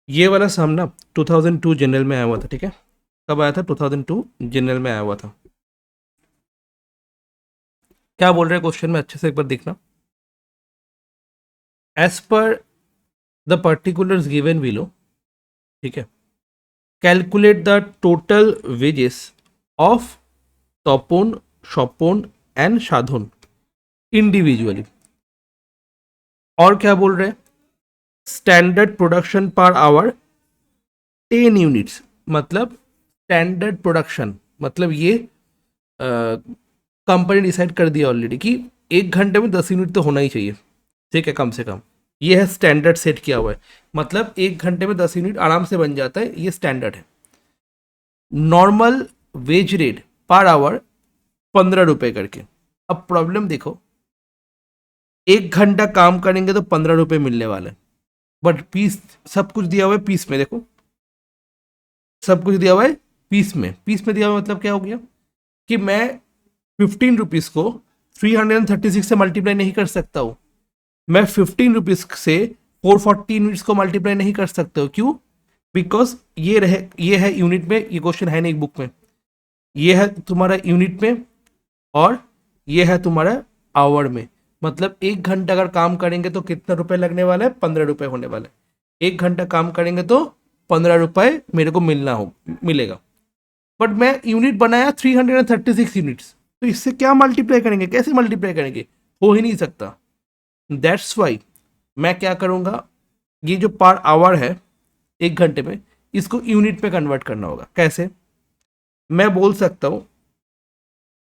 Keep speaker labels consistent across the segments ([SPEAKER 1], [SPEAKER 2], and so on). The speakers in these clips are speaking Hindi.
[SPEAKER 1] ये वाला सम ना 2002 जनरल में आया हुआ था, ठीक है। कब आया था? 2002 जनरल में आया हुआ था। क्या बोल रहे हैं क्वेश्चन में, अच्छे से एक बार देखना। As per the particulars given below, ठीक है, calculate the total wages of Tapan, Swapan and Sadhan individually. और क्या बोल रहे हैं? Standard production per hour 10 units, मतलब स्टैंडर्ड प्रोडक्शन मतलब ये कंपनी डिसाइड कर दिया ऑलरेडी कि 1 घंटे में 10 यूनिट तो होना ही चाहिए, ठीक है, कम से कम। ये है स्टैंडर्ड सेट किया हुआ है, मतलब 1 घंटे में 10 यूनिट आराम से बन जाता है, ये स्टैंडर्ड है। Normal wage rate per hour 15 रुपए करके। अब प्रॉब्लम देखो, 1 घंटा काम करेंगे तो 15 रुपए मिलने वाले, बट पीस सब कुछ दिया हुआ है पीस में। देखो सब कुछ दिया हुआ है पीस में। पीस में दिया हुआ मतलब क्या हो गया कि मैं 15 रुपीज़ को 336 से मल्टीप्लाई नहीं कर सकता हूँ। मैं 15 रुपीज़ से 440 यूनिट्स को मल्टीप्लाई नहीं कर सकता हूँ। क्यों? बिकॉज ये है यूनिट में, ये क्वेश्चन है नहीं बुक में, ये है तुम्हारा यूनिट में और ये है तुम्हारा आवर में। मतलब 1 घंटा अगर काम करेंगे तो कितना रुपए लगने वाला है? 15 रुपए होने वाले। 1 घंटा काम करेंगे तो 15 रुपए मेरे को मिलेगा। बट मैं यूनिट बनाया 336 यूनिट्स, तो इससे क्या मल्टीप्लाई करेंगे, कैसे मल्टीप्लाई करेंगे? हो ही नहीं सकता। दैट्स वाई मैं क्या करूँगा, ये जो पर आवर है 1 घंटे में, इसको यूनिट में कन्वर्ट करना होगा। कैसे? मैं बोल सकता हूँ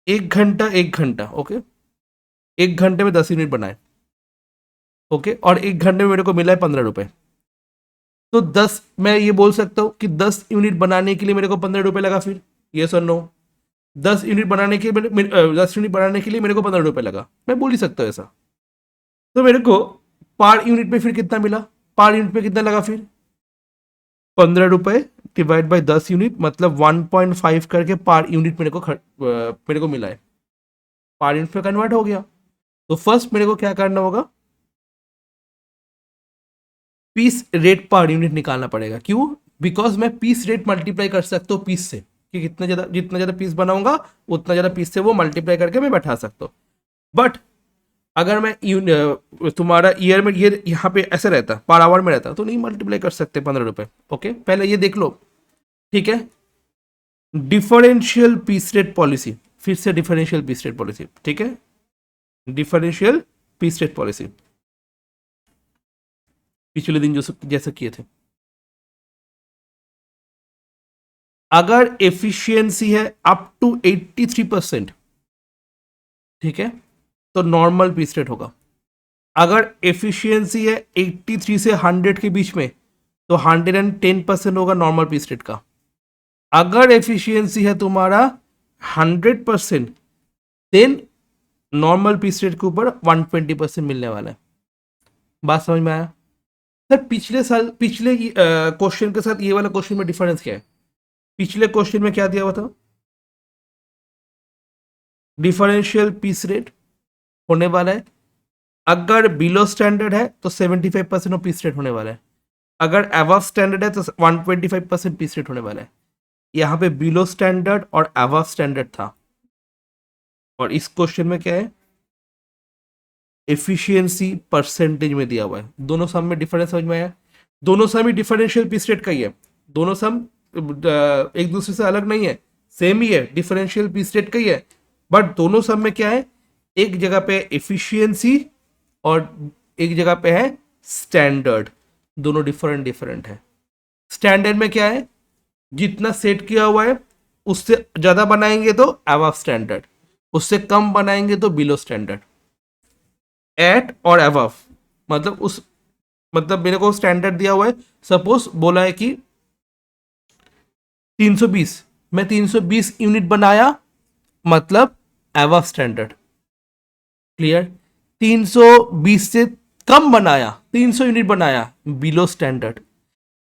[SPEAKER 1] 1 घंटा 1 घंटा, ओके, 1 घंटे में 10 यूनिट बनाए, ओके, और 1 घंटे में मेरे को मिला है 15 रुपए। तो 10, मैं ये बोल सकता हूँ कि 10 यूनिट बनाने के लिए मेरे को 15 रुपए लगा। फिर ये सर नो, 10 यूनिट बनाने के लिए मेरे को 15 रुपए लगा, मैं बोल ही सकता हूँ ऐसा। तो मेरे को पर यूनिट पे फिर कितना मिला? पर यूनिट पे कितना लगा फिर? 15 रुपए डिवाइड बाई 10 यूनिट, मतलब 1.5 करके पर यूनिट मेरे को मिला है। पर यूनिट में कन्वर्ट हो गया। तो फर्स्ट मेरे को क्या करना होगा, पीस रेट पर यूनिट निकालना पड़ेगा। क्यों? बिकॉज मैं पीस रेट मल्टीप्लाई कर सकता हूँ पीस से, कि जितना ज़्यादा पीस बनाऊंगा उतना ज़्यादा पीस से वो मल्टीप्लाई करके मैं बैठा सकता हूँ। बट अगर मैं तुम्हारा ईयर में ये यहाँ पे ऐसे रहता, पर आवर में रहता, तो नहीं मल्टीप्लाई कर सकते 15 रुपए। ओके, पहले ये देख लो, ठीक है। डिफरेंशियल पीस रेट पॉलिसी, फिर से डिफरेंशियल पीस रेट पॉलिसी, ठीक है, डिफरेंशियल पीस रेट पॉलिसी पिछले दिन जो जैसा किए थे। अगर एफिशिएंसी है अप टू 83%, ठीक है, तो नॉर्मल पीस रेट होगा। अगर एफिशिएंसी है 83 से 100 के बीच में, तो 110% होगा नॉर्मल पीस रेट का। अगर एफिशिएंसी है तुम्हारा 100%, देन नॉर्मल पीस रेट के ऊपर 120% मिलने वाला है। बात समझ में आया? सर पिछले क्वेश्चन के साथ ये वाला क्वेश्चन में डिफरेंस क्या है? पिछले क्वेश्चन में क्या दिया हुआ था? डिफरेंशियल पीस रेट होने वाला है। अगर बिलो स्टैंडर्ड है तो 75% ऑफ पीस रेट होने वाला है। अगर अबव स्टैंडर्ड है तो 125% पीस रेट होने वाला है। यहाँ पे बिलो स्टैंडर्ड और अबव स्टैंडर्ड था, और इस क्वेश्चन में क्या है? एफिशिएंसी परसेंटेज में दिया हुआ है। दोनों सम में डिफरेंस समझ में आया? दोनों सम ही डिफरेंशियल पीस रेट का ही है। दोनों सम एक दूसरे से अलग नहीं है, सेम ही है, डिफरेंशियल पीस रेट का ही है। बट दोनों सम में क्या है? एक जगह पे एफिशिएंसी और एक जगह पे है स्टैंडर्ड। दोनों डिफरेंट डिफरेंट है। स्टैंडर्ड में क्या है? जितना सेट किया हुआ है उससे ज्यादा बनाएंगे तो अबव स्टैंडर्ड, उससे कम बनाएंगे तो बिलो स्टैंडर्ड। एट और अबव मतलब मतलब मेरे को स्टैंडर्ड दिया हुआ है, सपोज बोला है कि 320, मैं 320 यूनिट बनाया, मतलब अबव स्टैंडर्ड। क्लियर? 320 से कम बनाया, 300 यूनिट बनाया, बिलो स्टैंडर्ड।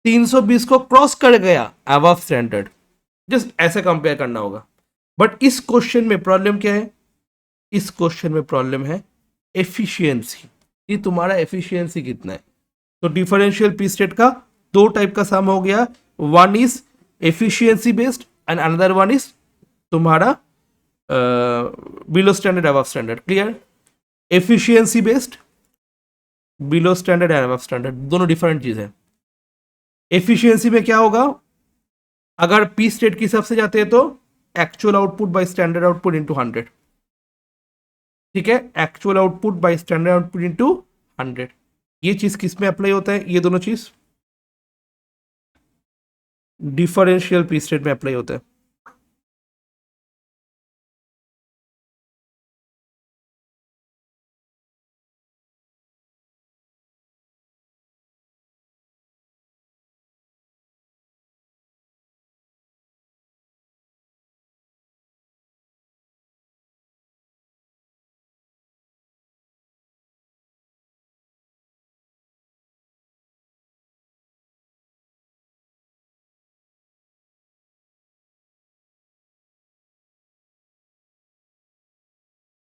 [SPEAKER 1] 320 को क्रॉस कर गया, अबव स्टैंडर्ड। जस्ट ऐसे कंपेयर करना होगा। बट इस क्वेश्चन में प्रॉब्लम क्या है? इस क्वेश्चन में प्रॉब्लम है एफिशिएंसी, ये तुम्हारा एफिशिएंसी कितना है। तो डिफरेंशियल पीस रेट का दो टाइप का सम हो गया, one is efficiency based and another one is तुम्हारा below standard above standard. Clear? Efficiency based, below standard and above standard दोनों डिफरेंट चीज है। एफिशिएंसी में क्या होगा, अगर पी स्टेट के हिसाब से जाते हैं तो actual output by standard output into 100। ठीक है, actual output by standard output into 100। ये चीज किस में अप्लाई होता है, ये दोनों चीज डिफरेंशियल पी स्टेट में अप्लाई होता है।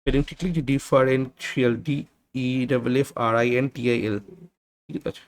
[SPEAKER 1] Identically differential DEFFRINTIL। ঠিক আছে,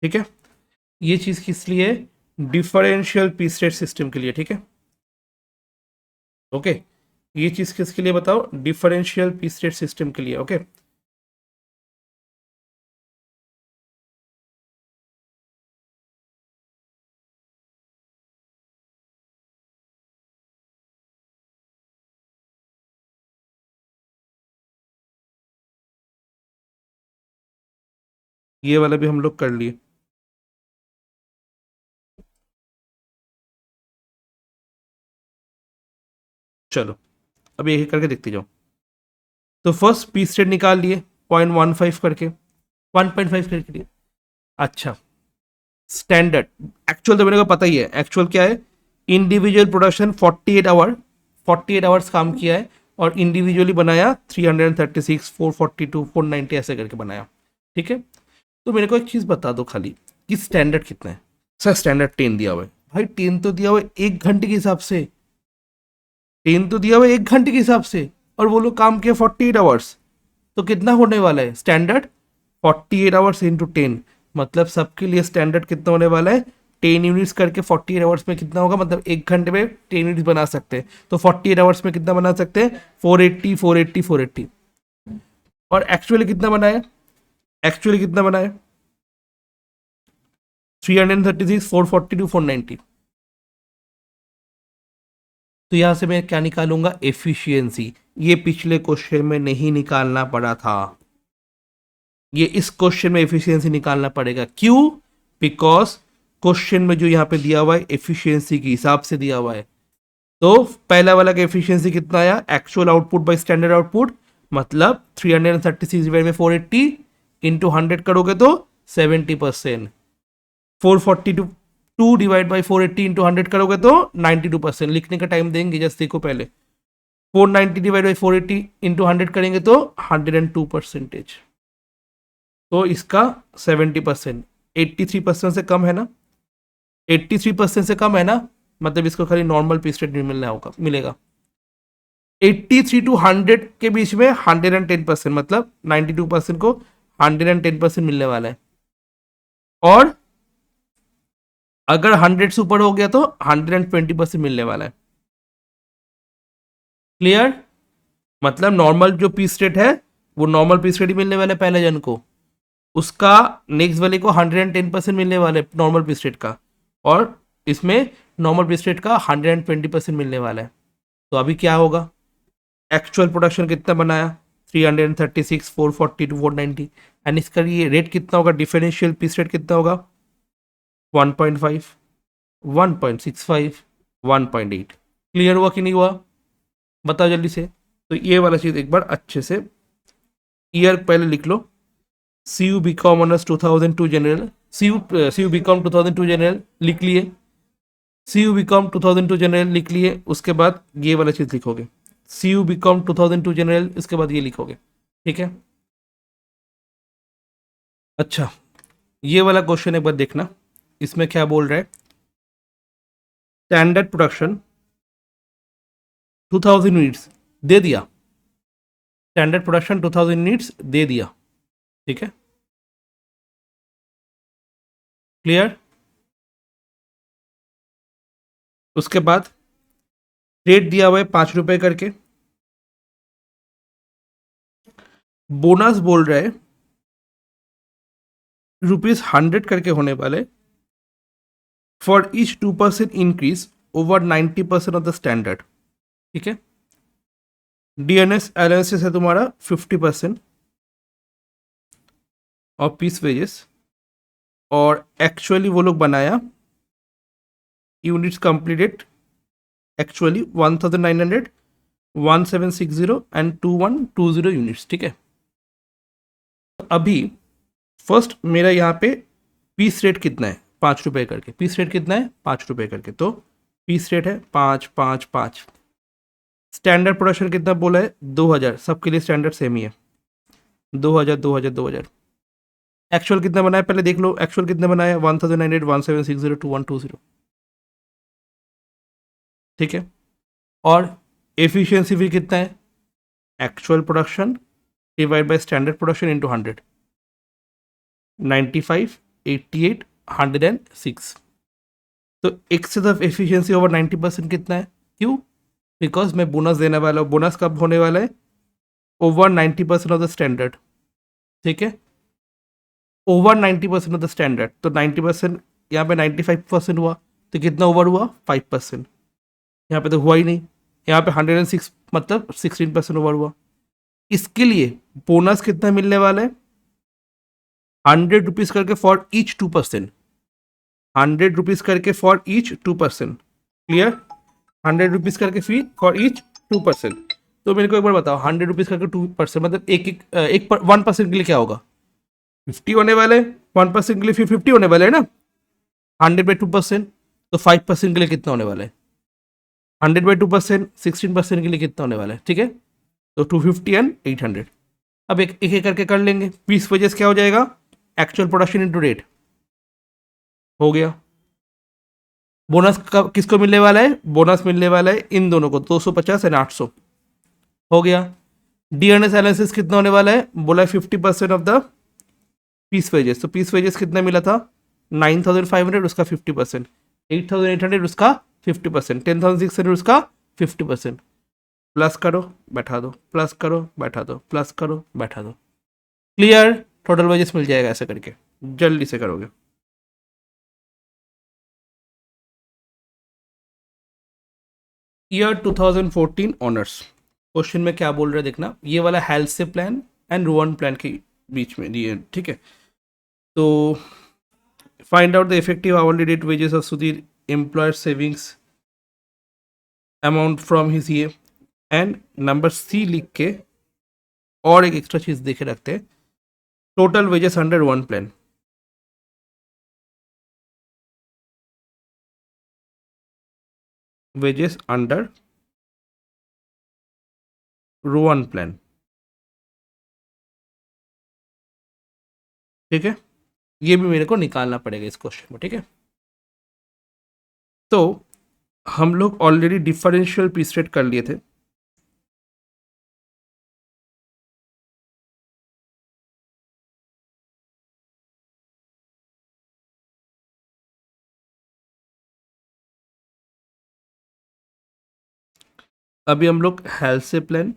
[SPEAKER 1] ठीक है। ये चीज किस लिए, डिफरेंशियल पी स्टेट सिस्टम के लिए। ठीक है, ओके। ये चीज किसके लिए बताओ, डिफरेंशियल पी स्टेट सिस्टम के लिए। ओके, ये वाला भी हम लोग कर लिए। चलो अब एक एक करके देखते जाओ। तो फर्स्ट पी स्टेट निकाल लिए 0.15 करके, 1.5 करके लिए। अच्छा, स्टैंडर्ड एक्चुअल तो मेरे को पता ही है, एक्चुअल क्या है, इंडिविजुअल प्रोडक्शन 48 आवर्स काम किया है और इंडिविजुअली बनाया 336, 442, 490 ऐसे करके बनाया। ठीक है, तो मेरे को एक चीज बता दो खाली कि स्टैंडर्ड कितना है। सर स्टैंडर्ड 10 दिया हुआ है। भाई 10 तो दिया हुआ है 1 घंटे के हिसाब से, 10 तो दिया हुआ है 1 घंटे के हिसाब से, और वो लोग काम किया 48 आवर्स। तो कितना होने वाला है स्टैंडर्ड, 48 आवर्स इंटू 10, मतलब सबके लिए स्टैंडर्ड कितना होने वाला है, 10 यूनिट्स करके 48 आवर्स में कितना होगा, मतलब 1 घंटे में 10 यूनिट्स बना सकते हैं। तो 48 आवर्स में कितना बना सकते हैं, 480, 480, 480। और एक्चुअली कितना बनाया, एक्चुअली कितना बनाया, 336, 442, 490। तो यहां से मैं क्या निकालूंगा, एफिशिएंसी। ये पिछले क्वेश्चन में नहीं निकालना पड़ा था, ये इस क्वेश्चन में एफिशिएंसी निकालना पड़ेगा। क्यों, बिकॉज क्वेश्चन में जो यहाँ पे दिया हुआ है एफिशिएंसी के हिसाब से दिया हुआ है। तो पहला वाला का एफिशिएंसी कितना आया, actual output by standard output, मतलब 336 डिवाइड बाई 480 इंटू 100 करोगे तो 70%। 442 डिवाइड बाई 480 इंटू 100 करोगे तो 92%। लिखने का टाइम देंगे, जस्ट देखो पहले 490 डिवाइड बाई 480 इंटू 100 करेंगे तो 102%। तो इसका 70%, 83% से कम है ना, 83% से कम है ना, मतलब इसको खाली नॉर्मल पी स्टेट मिलना होगा, मिलेगा। 83 टू 100 के बीच में 110%, मतलब 92% को 110% मिलने वाला है। और अगर 100 से ऊपर हो गया तो 120% मिलने वाला है। क्लियर, मतलब नॉर्मल जो पी स्टेट है वो नॉर्मल पी स्टेट ही मिलने वाला है पहले जन को, उसका नेक्स्ट वाले को 110% मिलने वाले नॉर्मल पी स्टेट का, और इसमें नॉर्मल पी स्टेट का 120% मिलने वाला है। तो अभी क्या होगा, एक्चुअल प्रोडक्शन कितना बनाया, 336, 442, 490, एंड इसका ये रेट कितना होगा, डिफरेंशियल पी स्टेट कितना होगा, 1.5, 1.65, 1.8। क्लियर हुआ कि नहीं हुआ, बताओ जल्दी से। तो ये वाला चीज़ एक बार अच्छे से ईयर पहले लिख लो, CU BCom honours 2002 general, CU BCom 2002 general लिख लिए, CU BCom 2002 जनरल लिख लिए, उसके बाद ये वाला चीज़ लिखोगे, CU BCom 2002 जनरल, इसके बाद ये लिखोगे, ठीक है। अच्छा, ये वाला क्वेश्चन एक बार देखना, इसमें क्या बोल रहा है, स्टैंडर्ड प्रोडक्शन 2000 यूनिट्स दे दिया, स्टैंडर्ड प्रोडक्शन 2000 यूनिट्स दे दिया, ठीक है, क्लियर। उसके बाद रेट दिया हुआ है 5 रुपए करके, बोनस बोल रहा है ₹100 करके होने वाले for each 2% increase over 90% of the standard, ठीक है। DNS अलाउंसेस है तुम्हारा 50% और पीस वेजेस, और एक्चुअली वो लोग बनाया units completed actually 1900, 1760 and 2120 units, ठीक है। अभी फर्स्ट मेरा यहाँ पे पीस रेट कितना है, 5 रुपए करके, पीस रेट कितना है 5 रुपए करके, तो पीस रेट है 5 5 5। स्टैंडर्ड प्रोडक्शन कितना बोला है 2000, सबके लिए स्टैंडर्ड सेम ही है, 2000 2000 2000। एक्चुअल कितना बनाया पहले देख लो, एक्चुअल कितना बनाया 1900, 1760, 2120, ठीक है। और एफिशिएंसी भी कितना है, actual production divide by standard production into 100, 95, 88, 106। तो एक्सेस ऑफ एफिशिएंसी ओवर 90% कितना है, क्यों, बिकॉज मैं बोनस देने वाला हूँ, बोनस कब होने वाला है, ओवर 90% ऑफ द स्टैंडर्ड, ठीक है, ओवर 90% ऑफ द स्टैंडर्ड, तो 90%, यहाँ पे 95% हुआ, तो कितना ओवर हुआ 5%, यहाँ पे तो हुआ ही नहीं, यहाँ पे 106 मतलब 16% ओवर हुआ। इसके लिए बोनस कितना मिलने वाला है, 100 रुपीज करके फॉर ईच 2%, 100 रुपीज करके फॉर ईच 2%, क्लियर, 100 रुपीज करके फी फॉर ईच 2%। तो मेरे को एक बार बताओ, 100 रुपीज करके 2% मतलब एक 1% के लिए क्या होगा, 50 होने वाले, 1% के लिए फिर 50 होने वाले है ना, 100/2%, तो 5% के लिए कितना होने वाला है, 100/2% 16% के लिए कितना होने वाला है, ठीक है। तो 250 एंड 800। अब एक एक करके कर लेंगे, पीस वजह क्या हो जाएगा, एक्चुअल प्रोडक्शन इंटू रेट हो गया। बोनस किसको मिलने वाला है, बोनस मिलने वाला है इन दोनों को, 250 एंड 800 हो गया। DNS एनालिसिस कितना होने वाला है, बोला है 50% ऑफ द पीस वेजेस, तो पीस वेजेस कितना मिला था 9500, उसका 50%, 8800 उसका 50%, 10600 उसका 50%, प्लस करो बैठा दो, प्लस करो बैठा दो, प्लस करो बैठा दो, क्लियर। टोटल वेजेस मिल जाएगा ऐसे करके, जल्दी से करोगे। ईयर 2014 ऑनर्स, क्वेश्चन में क्या बोल रहे हैं देखना, ये वाला हेल्थ से प्लान एंड रुवन प्लान के बीच में दिए, ठीक है। तो find out the effective hourly rate wages of Sudhir employer savings amount from his ये, एंड नंबर सी लिख के और एक एक्स्ट्रा चीज देखे रखते हैं, total wages under one plan, wages under one plan, ठीक है। ये भी मेरे को निकालना पड़ेगा इस क्वेश्चन में, ठीक है। तो हम लोग ऑलरेडी डिफरेंशियल पीस रेट कर लिए थे, अभी हम लोग हेल्थ से प्लान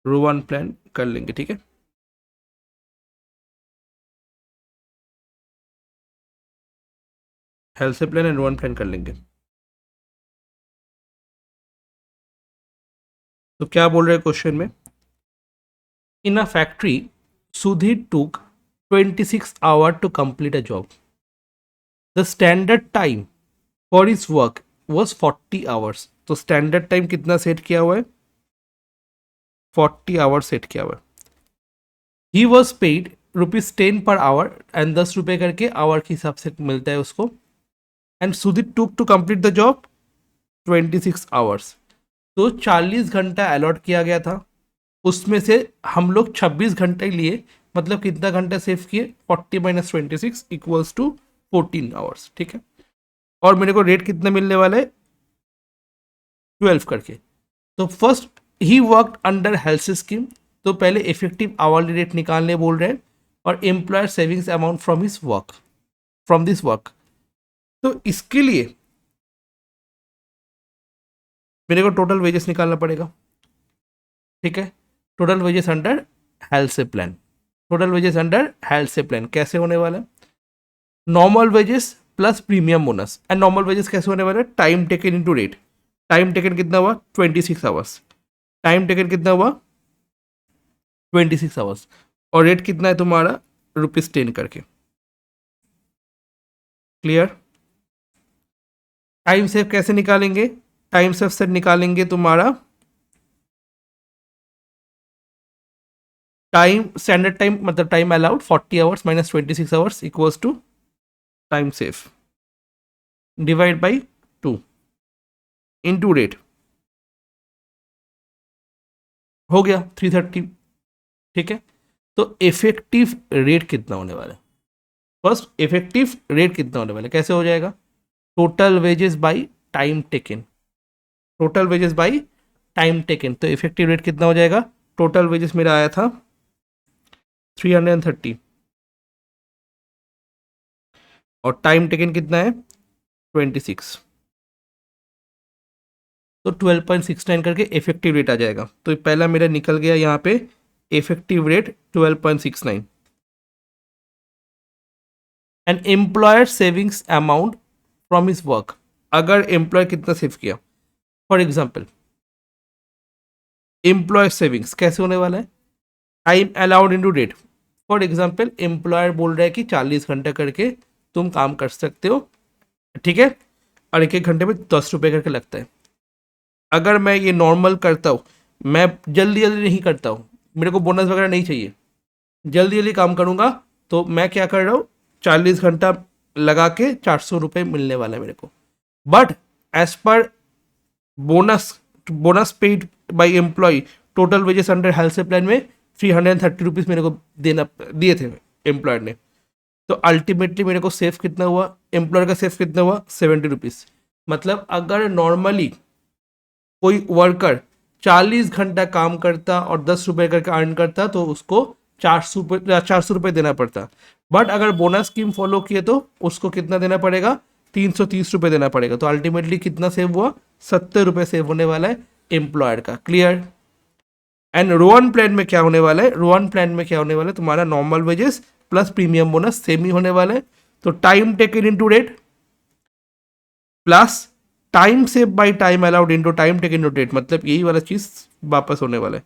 [SPEAKER 1] रुवन प्लान कर लेंगे, ठीक है। हेल्थ से प्लान एंड रुवन प्लान कर लेंगे। तो क्या बोल रहे हैं क्वेश्चन में, इन a factory Sudhir took 26 hour to complete a job, the standard time for is work was 40 hours, तो स्टैंडर्ड टाइम कितना सेट किया हुआ है 40 आवर्स सेट किया हुआ है। He was paid ₹10 per hour and 10 रुपये करके आवर के हिसाब से मिलता है उसको. And Sudeep took to complete the job 26 hours. तो 40 घंटा अलॉट किया गया था, उसमें से हम लोग 26 घंटे लिए, मतलब कितना घंटा सेव किए, 40 - 26 = 14 आवर्स. ठीक है. और मेरे को रेट कितना मिलने वाला है, 12 करके. तो फर्स्ट ही वर्क अंडर हेल्थ स्कीम, तो पहले इफेक्टिव आवरली रेट निकालने बोल रहे हैं, और employer savings amount from his work, from this work. तो इसके लिए मेरे को टोटल वेजेस निकालना पड़ेगा. ठीक है. टोटल वेजेस अंडर हेल्थ से plan. Total wages under health से प्लान कैसे होने वाला है, normal wages plus premium bonus. And normal wages कैसे होने वाला है, time taken into rate. Time taken कितना हुआ, 26 आवर्स. टाइम टेकन कितना हुआ, 26 आवर्स. और रेट कितना है तुम्हारा, ₹10 करके. क्लियर. टाइम सेव कैसे निकालेंगे, टाइम सेव से निकालेंगे तुम्हारा टाइम, स्टैंडर्ड टाइम मतलब time allowed 40 hours minus 26 hours equals to time save divide by 2 into rate. हो गया 330. ठीक है. तो इफेक्टिव रेट कितना होने वाला है, फर्स्ट इफेक्टिव रेट कितना होने वाला है, कैसे हो जाएगा, total wages by time taken. Total wages by time taken. तो इफेक्टिव रेट कितना हो जाएगा, टोटल वेजेस मेरा आया था 330 और टाइम टेकन कितना है 26. तो 12.69 करके इफेक्टिव रेट आ जाएगा. तो पहला मेरा निकल गया यहाँ पे effective rate 12.69. And employer savings amount from his work, अगर एम्प्लॉय कितना सेव किया, फॉर एग्जाम्पल एम्प्लॉय सेविंग्स कैसे होने वाला है, time allowed into rate. For example employer बोल रहा है कि 40 घंटा करके तुम काम कर सकते हो. ठीक है. और एक एक घंटे में 10 रुपये करके लगता है. अगर मैं ये नॉर्मल करता हूँ, मैं जल्दी जल्दी नहीं करता हूँ, मेरे को बोनस वगैरह नहीं चाहिए, जल्दी जल्दी काम करूँगा, तो मैं क्या कर रहा हूँ, 40 घंटा लगा के 400 रुपये मिलने वाला है मेरे को. But as per bonus, bonus paid by employ, total wages under health plan में 330 रुपीज़ मेरे को देना दिए थे एम्प्लॉयर ने. तो अल्टीमेटली मेरे को सेफ कितना हुआ, एम्प्लॉयर का सेफ कितना हुआ, 70 रुपीज़. मतलब अगर नॉर्मली कोई वर्कर 40 घंटा काम करता और 10 रुपये करके अर्न करता तो उसको 400 रुपये देना पड़ता. बट अगर बोनस स्कीम फॉलो किए तो उसको कितना देना पड़ेगा, 330 रुपये देना पड़ेगा. तो अल्टीमेटली कितना सेव हुआ, 70 रुपये सेव होने वाला है एम्प्लॉयर का. क्लियर. एंड रोअन प्लान में क्या होने वाला है, रोअन प्लान में क्या होने वाला है, तुम्हारा normal wages plus premium bonus same ही होने वाला है. तो time taken into rate plus time save by time allowed into time taken into rate, मतलब यही वाला चीज वापस होने वाला है.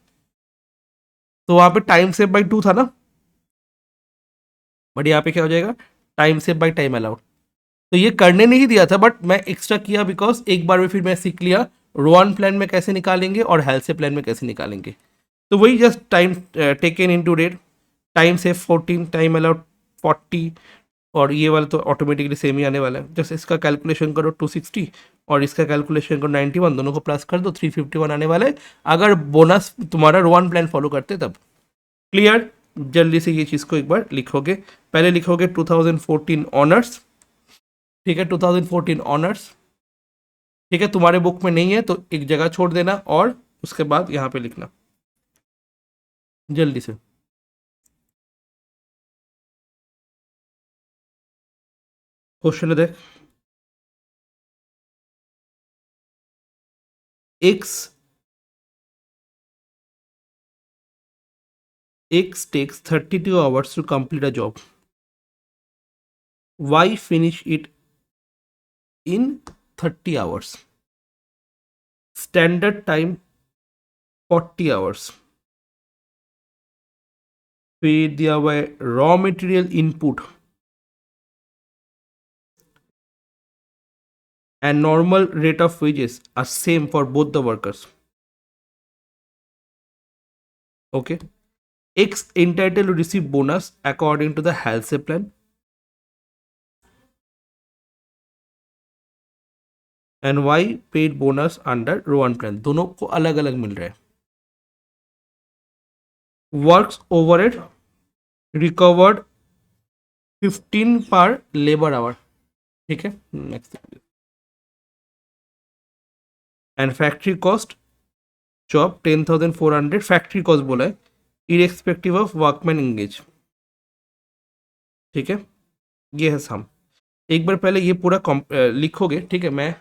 [SPEAKER 1] तो वहां पे टाइम सेव बाय 2 था ना, बट यहाँ पे क्या हो जाएगा, time save by time allowed. तो ये करने नहीं दिया था बट मैं एक्स्ट्रा किया बिकॉज एक बार में फिर मैं सीख लिया रोअन प्लान में कैसे निकालेंगे और हेल्थ से प्लान में कैसे निकालेंगे. तो वही just time taken into rate, time save 14, time allowed 40, और ये वाला तो ऑटोमेटिकली सेम ही आने वाला है. जस्ट इसका कैलकुलेशन करो 260 और इसका कैलकुलेशन करो 91, दोनों को प्लस कर दो 351 आने वाला है, अगर बोनस तुम्हारा रोअन प्लान फॉलो करते तब. क्लियर. जल्दी से ये चीज़ को एक बार लिखोगे, पहले लिखोगे 2014 ऑनर्स. ठीक है, 2014 ऑनर्स. ठीक है, तुम्हारे बुक में नहीं है तो एक जगह छोड़ देना और उसके बाद यहाँ पे लिखना जल्दी से. क्वेश्चन देख, x takes 32 hours to complete a job. Y finish it in 30 hours. Standard time 40 hours. फिर दिया हुआ है raw material input and normal rate of wages are same for both the workers. Okay. X entitled to receive bonus according to the Halsey plan and Y paid bonus under Rowan plan. दोनों को अलग अलग मिल रहा है. Works overhead recovered 15 पर लेबर आवर. ठीक है, next. And factory cost job 10,400 factory cost बोला है इरेस्पेक्टिव ऑफ वर्कमैन एंगेज. ठीक है, ये है सम. एक बार पहले ये पूरा लिखोगे. ठीक है, मैं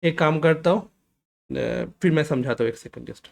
[SPEAKER 1] एक काम करता हूँ, फिर मैं समझाता हूँ. एक सेकंड जस्ट.